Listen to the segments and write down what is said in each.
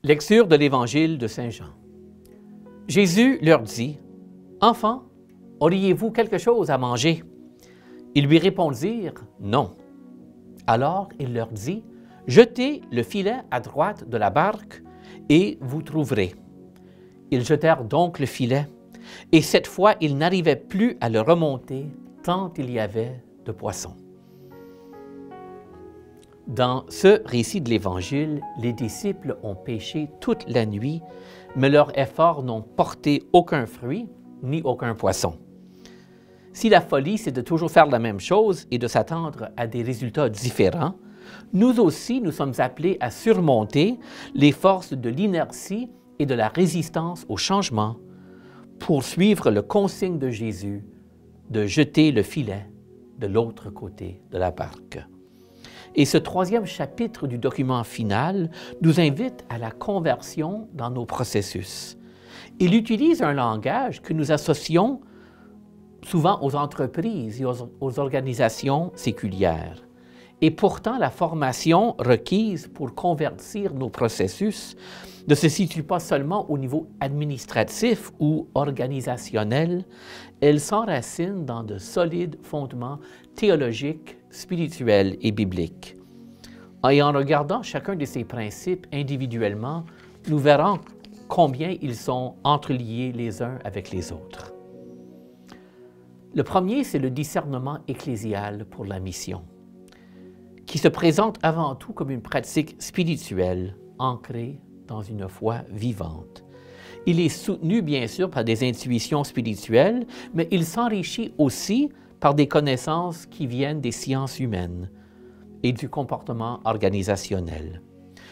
Lecture de l'Évangile de Saint Jean. Jésus leur dit, « Enfants, auriez-vous quelque chose à manger? » Ils lui répondirent, « Non. » Alors il leur dit, « Jetez le filet à droite de la barque et vous trouverez. » Ils jetèrent donc le filet, et cette fois ils n'arrivaient plus à le remonter tant il y avait de poissons. Dans ce récit de l'Évangile, les disciples ont pêché toute la nuit, mais leurs efforts n'ont porté aucun fruit ni aucun poisson. Si la folie, c'est de toujours faire la même chose et de s'attendre à des résultats différents, nous aussi, nous sommes appelés à surmonter les forces de l'inertie et de la résistance au changement pour suivre le consigne de Jésus de jeter le filet de l'autre côté de la barque. Et ce troisième chapitre du document final nous invite à la conversion dans nos processus. Il utilise un langage que nous associons souvent aux entreprises et aux organisations séculières. Et pourtant, la formation requise pour convertir nos processus ne se situe pas seulement au niveau administratif ou organisationnel, elle s'enracine dans de solides fondements théologiques, spirituels et bibliques. Et en regardant chacun de ces principes individuellement, nous verrons combien ils sont entreliés les uns avec les autres. Le premier, c'est le discernement ecclésial pour la mission, qui se présente avant tout comme une pratique spirituelle ancrée dans une foi vivante. Il est soutenu, bien sûr, par des intuitions spirituelles, mais il s'enrichit aussi par des connaissances qui viennent des sciences humaines et du comportement organisationnel.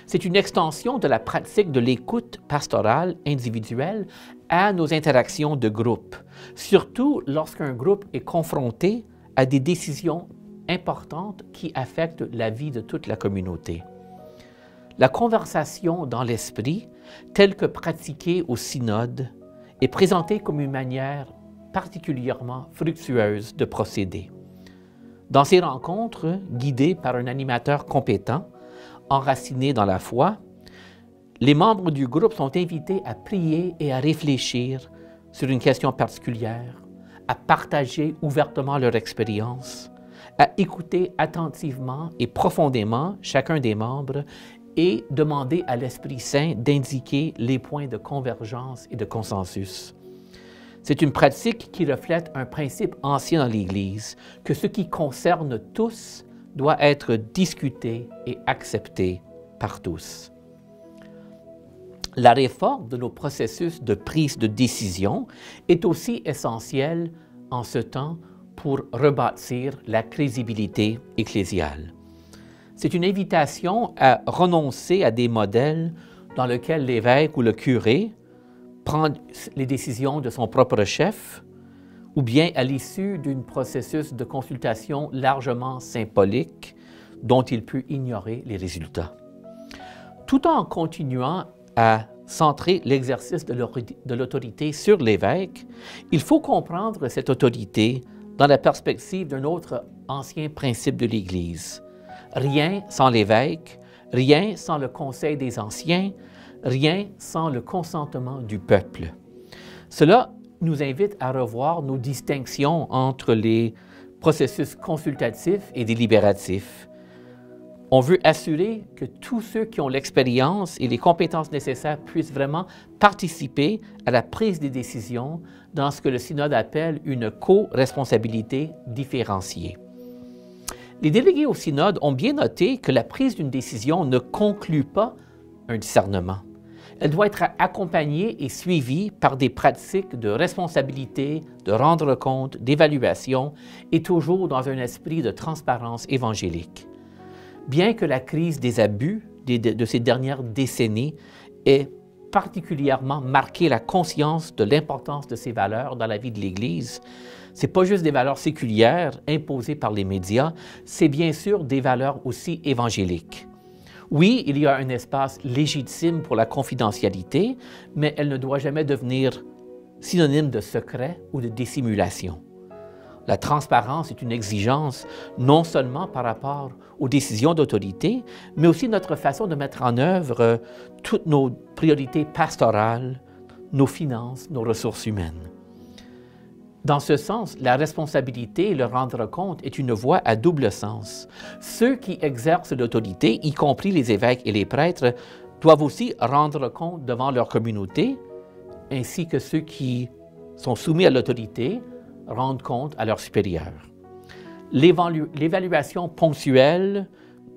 C'est une extension de la pratique de l'écoute pastorale individuelle à nos interactions de groupe, surtout lorsqu'un groupe est confronté à des décisions importantes qui affectent la vie de toute la communauté. La conversation dans l'esprit, telle que pratiquée au synode, est présentée comme une manière particulièrement fructueuse de procéder. Dans ces rencontres, guidées par un animateur compétent, enraciné dans la foi, les membres du groupe sont invités à prier et à réfléchir sur une question particulière, à partager ouvertement leur expérience, à écouter attentivement et profondément chacun des membres et demander à l'Esprit Saint d'indiquer les points de convergence et de consensus. C'est une pratique qui reflète un principe ancien dans l'Église, que ce qui concerne tous doit être discuté et accepté par tous. La réforme de nos processus de prise de décision est aussi essentielle en ce temps pour rebâtir la crédibilité ecclésiale. C'est une invitation à renoncer à des modèles dans lesquels l'évêque ou le curé prend les décisions de son propre chef, ou bien à l'issue d'un processus de consultation largement symbolique dont il peut ignorer les résultats. Tout en continuant à centrer l'exercice de l'autorité sur l'évêque, il faut comprendre cette autorité dans la perspective d'un autre ancien principe de l'Église. Rien sans l'évêque, rien sans le conseil des anciens, rien sans le consentement du peuple. Cela nous invite à revoir nos distinctions entre les processus consultatifs et délibératifs. On veut assurer que tous ceux qui ont l'expérience et les compétences nécessaires puissent vraiment participer à la prise des décisions dans ce que le synode appelle une co-responsabilité différenciée. Les délégués au synode ont bien noté que la prise d'une décision ne conclut pas un discernement. Elle doit être accompagnée et suivie par des pratiques de responsabilité, de rendre compte, d'évaluation et toujours dans un esprit de transparence évangélique. Bien que la crise des abus de ces dernières décennies ait particulièrement marqué la conscience de l'importance de ces valeurs dans la vie de l'Église, ce n'est pas juste des valeurs séculières imposées par les médias, c'est bien sûr des valeurs aussi évangéliques. Oui, il y a un espace légitime pour la confidentialité, mais elle ne doit jamais devenir synonyme de secret ou de dissimulation. La transparence est une exigence non seulement par rapport aux décisions d'autorité, mais aussi notre façon de mettre en œuvre toutes nos priorités pastorales, nos finances, nos ressources humaines. Dans ce sens, la responsabilité et le rendre compte est une voie à double sens. Ceux qui exercent l'autorité, y compris les évêques et les prêtres, doivent aussi rendre compte devant leur communauté, ainsi que ceux qui sont soumis à l'autorité rendent compte à leurs supérieurs. L'évaluation ponctuelle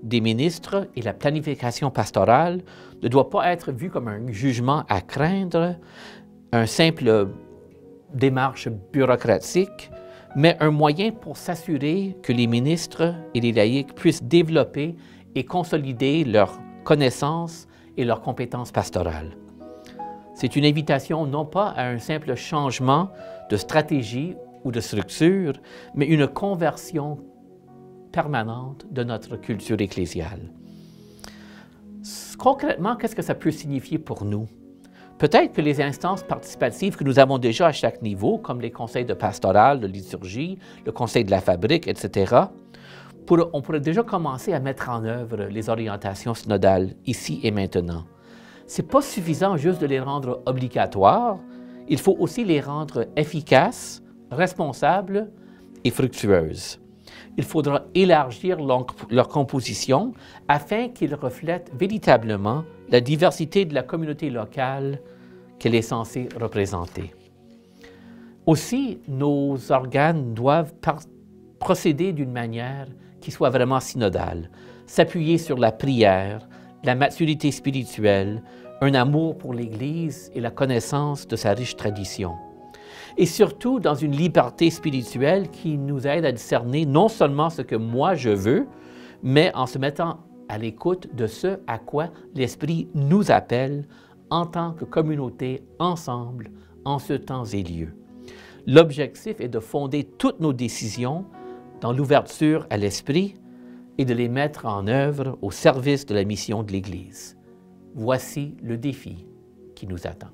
des ministres et la planification pastorale ne doit pas être vue comme un jugement à craindre, un simple démarche bureaucratique, mais un moyen pour s'assurer que les ministres et les laïcs puissent développer et consolider leurs connaissances et leurs compétences pastorales. C'est une invitation non pas à un simple changement de stratégie ou de structure, mais une conversion permanente de notre culture ecclésiale. Concrètement, qu'est-ce que ça peut signifier pour nous? Peut-être que les instances participatives que nous avons déjà à chaque niveau, comme les conseils de pastoral, de liturgie, le conseil de la fabrique, etc., on pourrait déjà commencer à mettre en œuvre les orientations synodales ici et maintenant. Ce n'est pas suffisant juste de les rendre obligatoires, il faut aussi les rendre efficaces, responsables et fructueuses. Il faudra élargir leur composition afin qu'ils reflètent véritablement la diversité de la communauté locale qu'elle est censée représenter. Aussi, nos organes doivent procéder d'une manière qui soit vraiment synodale, s'appuyer sur la prière, la maturité spirituelle, un amour pour l'Église et la connaissance de sa riche tradition. Et surtout dans une liberté spirituelle qui nous aide à discerner non seulement ce que moi je veux, mais en se mettant à l'écoute de ce à quoi l'Esprit nous appelle en tant que communauté ensemble en ce temps et lieu. L'objectif est de fonder toutes nos décisions dans l'ouverture à l'Esprit et de les mettre en œuvre au service de la mission de l'Église. Voici le défi qui nous attend.